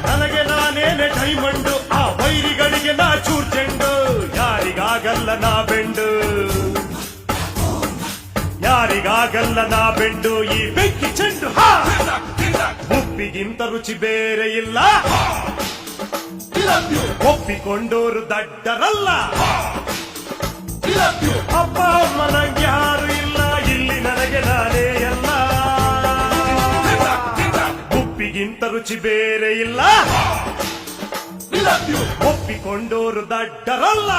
ನನಗೆ ನಾನೇನೆ ಡೈಮಂಡು, ಆ ವೈರಿಗಳಿಗೆ ನಾ ಚೂರ್ ಚೆಂಡು. ಯಾರಿಗಾಗಲ್ಲ ನಾ ಬೆಂಡು, ಯಾರಿಗಾಗಲ್ಲ ನಾ ಬೆಂಡು. ಈ ಬೆಂಕಿ ಚೆಂಡು ಉಪ್ಪಿಗಿಂತ ರುಚಿ ಬೇರೆ ಇಲ್ಲ. ಒಪ್ಪಿಕೊಂಡೋರು ದಡ್ಡರಲ್ಲ. ಅಪ್ಪ ಅಮ್ಮನ ಯಾರು ಇಲ್ಲ, ಇಲ್ಲಿ ನನಗೆ ನಾನೇ ಎಲ್ಲ. ಉಪ್ಪಿಗಿಂತ ರುಚಿ ಬೇರೆ ಇಲ್ಲ. ಒಪ್ಪಿಕೊಂಡೋರು ದಡ್ಡರಲ್ಲ.